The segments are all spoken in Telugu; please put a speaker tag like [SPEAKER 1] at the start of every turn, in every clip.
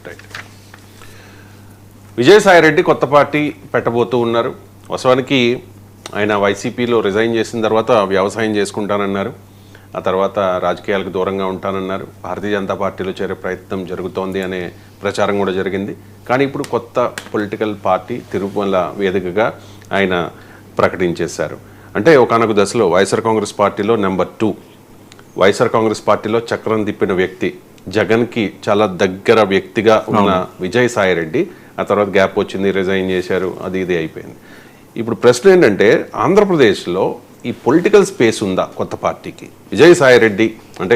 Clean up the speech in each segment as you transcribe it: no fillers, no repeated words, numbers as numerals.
[SPEAKER 1] రైట్. విజయసాయిరెడ్డి కొత్త పార్టీ పెట్టబోతూ ఉన్నారు. వాస్తవానికి ఆయన వైసీపీలో రిజైన్ చేసిన తర్వాత వ్యవసాయం చేసుకుంటానన్నారు. ఆ తర్వాత రాజకీయాలకు దూరంగా ఉంటానన్నారు. భారతీయ జనతా పార్టీలో చేరే ప్రయత్నం జరుగుతోంది అనే ప్రచారం కూడా జరిగింది. కానీ ఇప్పుడు కొత్త పొలిటికల్ పార్టీ తిరుమల వేదికగా ఆయన ప్రకటించేశారు. అంటే ఒకానొక దశలో వైఎస్ఆర్ కాంగ్రెస్ పార్టీలో నెంబర్ 2, వైఎస్ఆర్ కాంగ్రెస్ పార్టీలో చక్రం తిప్పిన వ్యక్తి, జగన్కి చాలా దగ్గర వ్యక్తిగా ఉన్న విజయసాయిరెడ్డి ఆ తర్వాత గ్యాప్ వచ్చింది, రిజైన్ చేశారు, అది ఇది అయిపోయింది. ఇప్పుడు ప్రశ్న ఏంటంటే ఆంధ్రప్రదేశ్లో ఈ పొలిటికల్ స్పేస్ ఉందా కొత్త పార్టీకి? విజయసాయిరెడ్డి అంటే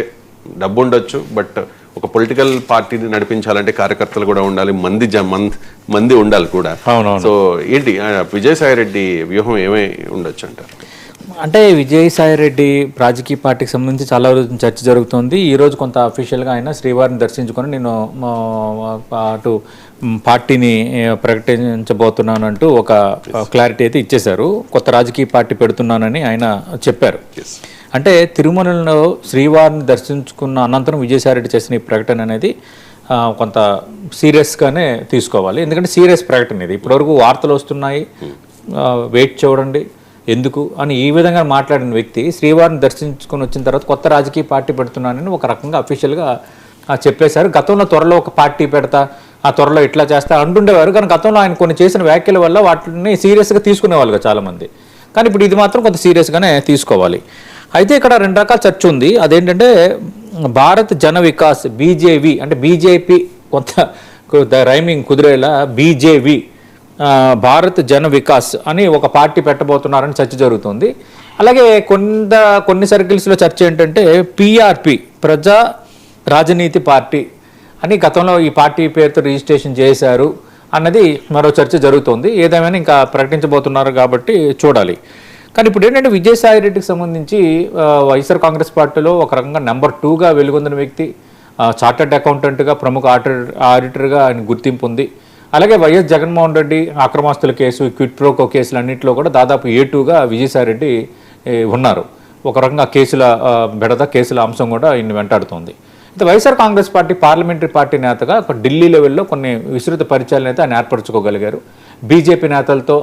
[SPEAKER 1] డబ్బు ఉండొచ్చు, బట్ ఒక పొలిటికల్ పార్టీని నడిపించాలంటే కార్యకర్తలు కూడా ఉండాలి, మంది ఉండాలి కూడా. సో ఏంటి విజయసాయిరెడ్డి వ్యూహం ఏమై ఉండొచ్చు అంటారు?
[SPEAKER 2] అంటే విజయసాయిరెడ్డి రాజకీయ పార్టీకి సంబంధించి చాలా రోజు చర్చ జరుగుతుంది. ఈరోజు కొంత అఫీషియల్గా ఆయన శ్రీవారిని దర్శించుకొని నేను అటు పార్టీని ప్రకటించబోతున్నాను అంటూ ఒక క్లారిటీ అయితే ఇచ్చేశారు. కొత్త రాజకీయ పార్టీ పెడుతున్నానని ఆయన చెప్పారు. అంటే తిరుమలలో శ్రీవారిని దర్శించుకున్న అనంతరం విజయసాయిరెడ్డి చేసిన ఈ ప్రకటన అనేది కొంత సీరియస్గానే తీసుకోవాలి. ఎందుకంటే సీరియస్ ప్రకటన ఇది. ఇప్పటివరకు వార్తలు వస్తున్నాయి, వెయిట్ చూడండి ఎందుకు అని ఈ విధంగా మాట్లాడిన వ్యక్తి శ్రీవారిని దర్శించుకొని వచ్చిన తర్వాత కొత్త రాజకీయ పార్టీ పెడుతున్నానని ఒక రకంగా అఫీషియల్గా చెప్పేశారు. గతంలో త్వరలో ఒక పార్టీ పెడతా, ఆ త్వరలో ఇట్లా చేస్తా అంటుండేవారు. కానీ గతంలో ఆయన కొన్ని చేసిన వ్యాఖ్యల వల్ల వాటిని సీరియస్గా తీసుకునేవాళ్ళుగా చాలామంది. కానీ ఇప్పుడు ఇది మాత్రం కొంత సీరియస్గానే తీసుకోవాలి. అయితే ఇక్కడ 2 రకాల చర్చ ఉంది. అదేంటంటే భారత్ జన వికాస్ బీజేవి, అంటే బీజేపీ కొంత రైమింగ్ కుదిరేలా బీజేవి భారత్ జన వికాస్ అని ఒక పార్టీ పెట్టబోతున్నారని చర్చ జరుగుతుంది. అలాగే కొన్ని సర్కిల్స్లో చర్చ ఏంటంటే పిఆర్పి ప్రజా రాజనీతి పార్టీ అని గతంలో ఈ పార్టీ పేరుతో రిజిస్ట్రేషన్ చేశారు అన్నది మరో చర్చ జరుగుతుంది. ఏదేమైనా ఇంకా ప్రకటించబోతున్నారు కాబట్టి చూడాలి. కానీ ఇప్పుడు ఏంటంటే విజయసాయిరెడ్డికి సంబంధించి వైఎస్ఆర్ కాంగ్రెస్ పార్టీలో ఒక రకంగా నెంబర్ 2గా వెలుగొందిన వ్యక్తి, చార్టర్డ్ అకౌంటెంట్గా, ప్రముఖ ఆడిటర్గా ఆయన గుర్తింపు ఉంది. అలాగే వైఎస్ జగన్మోహన్ రెడ్డి అక్రమాస్తుల కేసు, క్విట్ ప్రోకో కేసులు అన్నింటిలో కూడా దాదాపు A2గా విజయసాయిరెడ్డి ఉన్నారు. ఒక రకంగా కేసుల అంశం కూడా ఈయన వెంటాడుతోంది. అయితే YSR Congress party parliamentary party నేతగా ఒక ఢిల్లీ లెవెల్లో కొన్ని విస్తృత పరిచయాలను అయితే ఆయన ఏర్పరచుకోగలిగారు. బీజేపీ నేతలతో,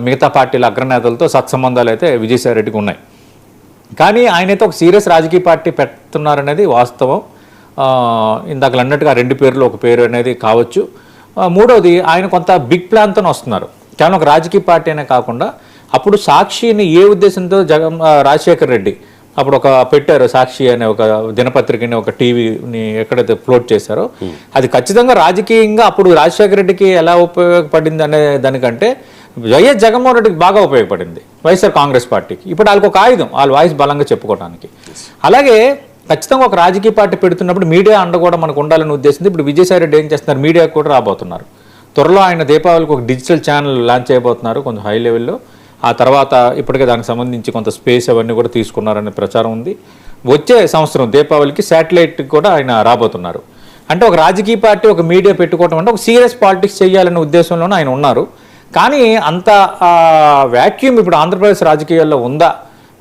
[SPEAKER 2] మిగతా పార్టీల అగ్రనేతలతో సత్సంబంధాలు అయితే విజయసాయిరెడ్డికి ఉన్నాయి. కానీ ఆయనైతే ఒక సీరియస్ రాజకీయ పార్టీ పెడుతున్నారనేది వాస్తవం. ఇందాక అన్నట్టుగా 2 పేర్లు ఒక పేరు అనేది కావచ్చు. మూడవది ఆయన కొంత బిగ్ ప్లాన్తో వస్తున్నారు. కేవలం ఒక రాజకీయ పార్టీ అనే కాకుండా అప్పుడు సాక్షిని ఏ ఉద్దేశంతో రాజశేఖర్ రెడ్డి అప్పుడు పెట్టారు, సాక్షి అనే ఒక దినపత్రికని, ఒక టీవీని ఎక్కడైతే ఫ్లోట్ చేశారో అది ఖచ్చితంగా రాజకీయంగా అప్పుడు రాజశేఖర రెడ్డికి ఎలా ఉపయోగపడింది అనే దానికంటే వైఎస్ జగన్మోహన్ రెడ్డికి బాగా ఉపయోగపడింది వైఎస్ఆర్ కాంగ్రెస్ పార్టీకి. ఇప్పుడు వాళ్ళకి ఒక ఆయుధం, వాళ్ళ వాయిస్ బలంగా చెప్పుకోవడానికి. అలాగే ఖచ్చితంగా ఒక రాజకీయ పార్టీ పెడుతున్నప్పుడు మీడియా అండ కూడా మనకు ఉండాలని ఉద్దేశించి ఇప్పుడు విజయసాయిరెడ్డి ఏం చేస్తున్నారు, మీడియా కూడా రాబోతున్నారు. త్వరలో ఆయన దీపావళికి ఒక డిజిటల్ ఛానల్ లాంచ్ చేయబోతున్నారు కొంచెం హై లెవెల్లో. ఆ తర్వాత ఇప్పటికే దానికి సంబంధించి కొంత స్పేస్ అవన్నీ కూడా తీసుకున్నారనే ప్రచారం ఉంది. వచ్చే సంవత్సరం దీపావళికి శాటిలైట్ కూడా ఆయన రాబోతున్నారు. అంటే ఒక రాజకీయ పార్టీ, ఒక మీడియా పెట్టుకోవడం అంటే ఒక సీరియస్ పాలిటిక్స్ చేయాలనే ఉద్దేశంలోనే ఆయన ఉన్నారు. కానీ అంత వ్యాక్యూమ్ ఇప్పుడు ఆంధ్రప్రదేశ్ రాజకీయాల్లో ఉందా,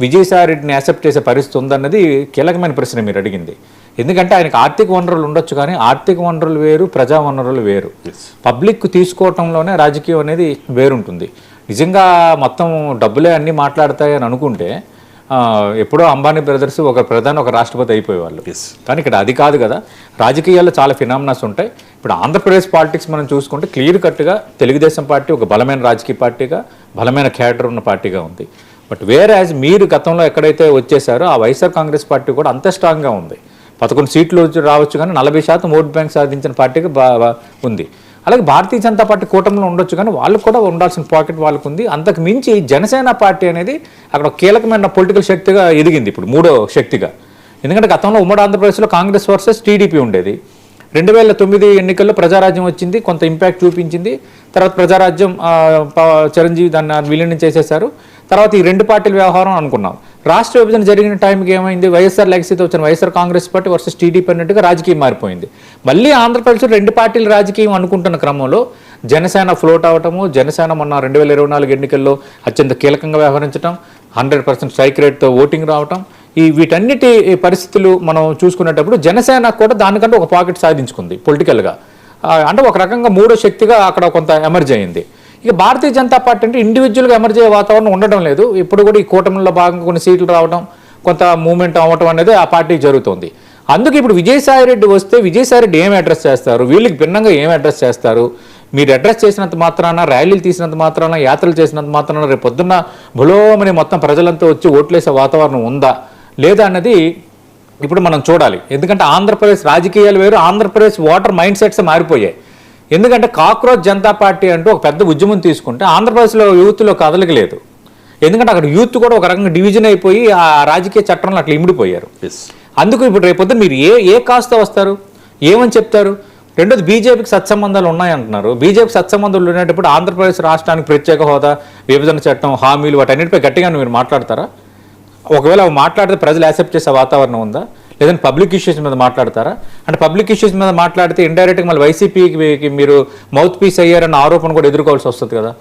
[SPEAKER 2] విజయసాయిరెడ్డిని యాక్సెప్ట్ చేసే పరిస్థితి ఉందన్నది కీలకమైన ప్రశ్న మీరు అడిగింది. ఎందుకంటే ఆయనకు ఆర్థిక వనరులు ఉండొచ్చు, కానీ ఆర్థిక వనరులు వేరు, ప్రజా వనరులు వేరు. పబ్లిక్ తీసుకోవటంలోనే రాజకీయం అనేది వేరుంటుంది. నిజంగా మొత్తం డబ్బులే అన్నీ మాట్లాడతాయి అని అనుకుంటే ఎప్పుడో అంబానీ బ్రదర్స్ ఒక ప్రధాని, ఒక రాష్ట్రపతి అయిపోయేవాళ్ళు. కానీ ఇక్కడ అది కాదు కదా. రాజకీయాల్లో చాలా ఫినామినాస్ ఉంటాయి. ఇప్పుడు ఆంధ్రప్రదేశ్ పాలిటిక్స్ మనం చూసుకుంటే క్లియర్ కట్గా తెలుగుదేశం పార్టీ ఒక బలమైన రాజకీయ పార్టీగా, బలమైన క్యాడర్ ఉన్న పార్టీగా ఉంది. బట్ వేరే మీరు గతంలో ఎక్కడైతే వచ్చేసారో ఆ వైఎస్ఆర్ కాంగ్రెస్ పార్టీ కూడా అంతే స్ట్రాంగ్గా ఉంది. 11 సీట్లు రావచ్చు, కానీ 40% ఓట్ బ్యాంక్ సాధించిన పార్టీగా ఉంది. అలాగే భారతీయ జనతా పార్టీ కూటమిలో ఉండొచ్చు, కానీ వాళ్ళకు కూడా ఉండాల్సిన పాకెట్ వాళ్ళకు ఉంది. అంతకు మించి జనసేన పార్టీ అనేది అక్కడ కీలకమైన పొలిటికల్ శక్తిగా ఎదిగింది, ఇప్పుడు 3వ శక్తిగా. ఎందుకంటే గతంలో ఉమ్మడి ఆంధ్రప్రదేశ్లో కాంగ్రెస్ వర్సెస్ టీడీపీ ఉండేది. 2009 ఎన్నికల్లో ప్రజారాజ్యం వచ్చింది, కొంత ఇంపాక్ట్ చూపించింది. తర్వాత ప్రజారాజ్యం చిరంజీవి దాన్ని విలీనం చేసేశారు. తర్వాత ఈ 2 పార్టీల వ్యవహారం అనుకున్నాం. రాష్ట్ర విభజన జరిగిన టైంకి ఏమైంది, వైఎస్ఆర్ లెగసీతో వచ్చిన YSR Congress party versus TDP అన్నట్టుగా రాజకీయం మారిపోయింది. మళ్ళీ ఆంధ్రప్రదేశ్లో 2 పార్టీల రాజకీయం అనుకుంటున్న క్రమంలో జనసేన ఫ్లోట్ అవటము, జనసేన మొన్న 2024 ఎన్నికల్లో అత్యంత కీలకంగా వ్యవహరించడం, 100% స్ట్రైక్ రేట్తో ఓటింగ్ రావటం, వీటన్నిటి పరిస్థితులు మనం చూసుకునేటప్పుడు జనసేన కూడా దానికంటే ఒక పాకెట్ సాధించుకుంది పొలిటికల్గా. అంటే ఒక రకంగా మూడో శక్తిగా అక్కడ కొంత ఎమర్జ్ అయింది. ఇక భారతీయ జనతా పార్టీ అంటే ఇండివిజువల్గా ఎమర్జ్ అయ్యే వాతావరణం ఉండడం లేదు. ఇప్పుడు కూడా ఈ కూటమిలో భాగంగా కొన్ని సీట్లు రావడం, కొంత మూవ్మెంట్ అవ్వటం అనేది ఆ పార్టీకి జరుగుతుంది. అందుకే ఇప్పుడు విజయసాయిరెడ్డి వస్తే విజయసాయిరెడ్డి ఏం అడ్రస్ చేస్తారు, వీళ్ళకి భిన్నంగా ఏం అడ్రస్ చేస్తారు? మీరు అడ్రస్ చేసినంత మాత్రాన, ర్యాలీలు తీసినంత మాత్రాన, యాత్రలు చేసినంత మాత్రాన రేపు పొద్దున్న బులోమని మొత్తం ప్రజలంతా వచ్చి ఓట్లేసే వాతావరణం ఉందా లేదా అన్నది ఇప్పుడు మనం చూడాలి. ఎందుకంటే ఆంధ్రప్రదేశ్ రాజకీయాలు వేరు, ఆంధ్రప్రదేశ్ ఓటర్ మైండ్ సెట్స్ మారిపోయాయి. ఎందుకంటే కాక్రోచ్ జనతా పార్టీ అంటూ ఒక పెద్ద ఉద్యమం తీసుకుంటే ఆంధ్రప్రదేశ్లో యూత్లో కదలకలేదు. ఎందుకంటే అక్కడ యూత్ కూడా ఒక రకంగా డివిజన్ అయిపోయి ఆ రాజకీయ చట్టంలో అట్లా ఇమిడిపోయారు. అందుకు ఇప్పుడు రేపొద్దు మీరు ఏ కాస్త వస్తారు, ఏమని చెప్తారు? రెండోది బీజేపీకి సత్సంబంధాలు ఉన్నాయంటున్నారు. బీజేపీ సత్సంబంధాలు ఉన్నప్పుడు ఆంధ్రప్రదేశ్ రాష్ట్రానికి ప్రత్యేక హోదా, విభజన చట్టం, హామీలు వాటన్నిటిపై గట్టిగా మీరు మాట్లాడతారా? ఒకవేళ అవి మాట్లాడితే ప్రజలు యాక్సెప్ట్ చేసే వాతావరణం ఉందా? లేదంటే పబ్లిక్ ఇష్యూస్ మీద మాట్లాడతారా? అంటే పబ్లిక్ ఇష్యూస్ మీద మాట్లాడితే ఇండైరెక్ట్గా మళ్ళీ వైసీపీకి మీరు మౌత్ పీస్ అయ్యారన్న ఆరోపణ కూడా ఎదుర్కోవాల్సి వస్తుంది కదా.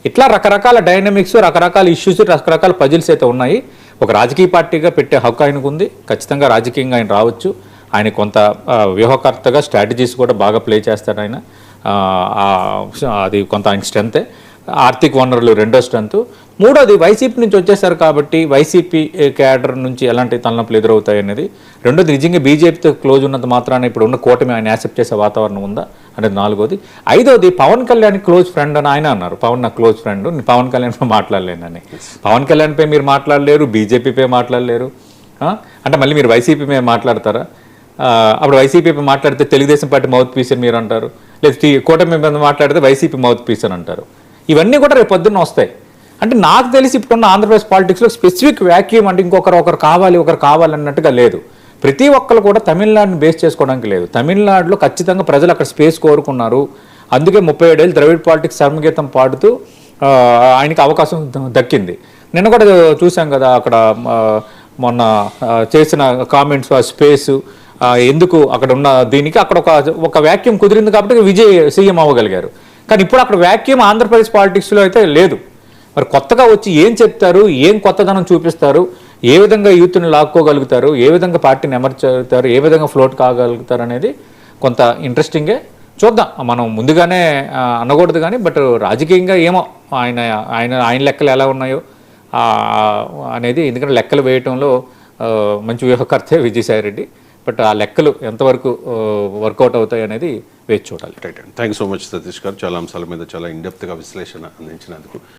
[SPEAKER 2] ఇట్లా రకరకాల డైనమిక్స్, రకరకాల ఇష్యూస్, రకరకాల పజిల్స్ అయితే ఉన్నాయి. ఒక రాజకీయ పార్టీగా పెట్టే హక్కు ఆయనకు ఉంది. ఖచ్చితంగా రాజకీయంగా ఆయన రావచ్చు. ఆయన కొంత వ్యూహకర్తగా స్ట్రాటజీస్ కూడా బాగా ప్లే చేస్తాడు ఆయన. అది కొంత ఆయన స్ట్రెంతే. ఆర్థిక వనరులు రెండో స్ట్రెంత్. మూడోది వైసీపీ నుంచి వచ్చేసారు కాబట్టి వైసీపీ క్యాడర్ నుంచి ఎలాంటి తలనొప్పులు ఎదురవుతాయి అనేది. రెండోది నిజంగా బీజేపీతో క్లోజ్ ఉన్నంత మాత్రాన ఇప్పుడు ఉన్న కూటమి ఆయన యాక్సెప్ట్ చేసే వాతావరణం ఉందా అనేది నాలుగోది. ఐదోది పవన్ కళ్యాణ్ క్లోజ్ ఫ్రెండ్ అని ఆయన అన్నారు. పవన్ నా క్లోజ్ ఫ్రెండ్, నేను పవన్ కళ్యాణ్పై మాట్లాడలేనని. పవన్ కళ్యాణ్పై మీరు మాట్లాడలేరు, బీజేపీపై మాట్లాడలేరు. అంటే మళ్ళీ మీరు వైసీపీ మీద మాట్లాడతారా? అప్పుడు వైసీపీ మాట్లాడితే తెలుగుదేశం పార్టీ మౌత్ పీస్ అని మీరు అంటారు, లేదా కూటమి మీద మాట్లాడితే వైసీపీ మౌత్ పీస్ అని అంటారు. ఇవన్నీ కూడా రేపు పొద్దున్న వస్తాయి. అంటే నాకు తెలిసి ఇప్పుడున్న ఆంధ్రప్రదేశ్ పాలిటిక్స్లో స్పెసిఫిక్ వ్యాక్యూమ్ అంటే ఒకరు కావాలి అన్నట్టుగా లేదు. ప్రతి ఒక్కరు కూడా తమిళనాడుని బేస్ చేసుకోవడానికి లేదు. తమిళనాడులో ఖచ్చితంగా ప్రజలు అక్కడ స్పేస్ కోరుకున్నారు. అందుకే 37 ఏళ్ళు ద్రవిడ్ పాలిటిక్స్ సంగీతం పాడుతూ ఆయనకి అవకాశం దక్కింది. నిన్న కూడా చూసాం కదా, అక్కడ మొన్న చేసిన కామెంట్స్, ఆ స్పేసు ఎందుకు అక్కడ ఉన్న దీనికి అక్కడ ఒక వ్యాక్యూమ్ కుదిరింది కాబట్టి విజయ్ సీఎం అవ్వగలిగారు. కానీ ఇప్పుడు అక్కడ వ్యాక్యూమ్ ఆంధ్రప్రదేశ్ పాలిటిక్స్లో అయితే లేదు. మరి కొత్తగా వచ్చి ఏం చెప్తారు, ఏం కొత్తదనం చూపిస్తారు, ఏ విధంగా యూత్ని లాక్కోగలుగుతారు, ఏ విధంగా పార్టీని ఎమర్చుతారు, ఏ విధంగా ఫ్లోట్ కాగలుగుతారు అనేది కొంత ఇంట్రెస్టింగే. చూద్దాం. మనం ముందుగానే అనకూడదు కానీ బట్ రాజకీయంగా ఏమో ఆయన లెక్కలు ఎలా ఉన్నాయో అనేది. ఎందుకంటే లెక్కలు వేయటంలో మంచి వ్యూహకర్తే విజయసాయిరెడ్డి. బట్ ఆ లెక్కలు ఎంతవరకు వర్కౌట్ అవుతాయి అనేది వేచి చూడాలి.
[SPEAKER 1] Thank you so much Satish గారు, చాలా అంశాల మీద చాలా ఇన్డెప్త్గా విశ్లేషణ అందించినందుకు.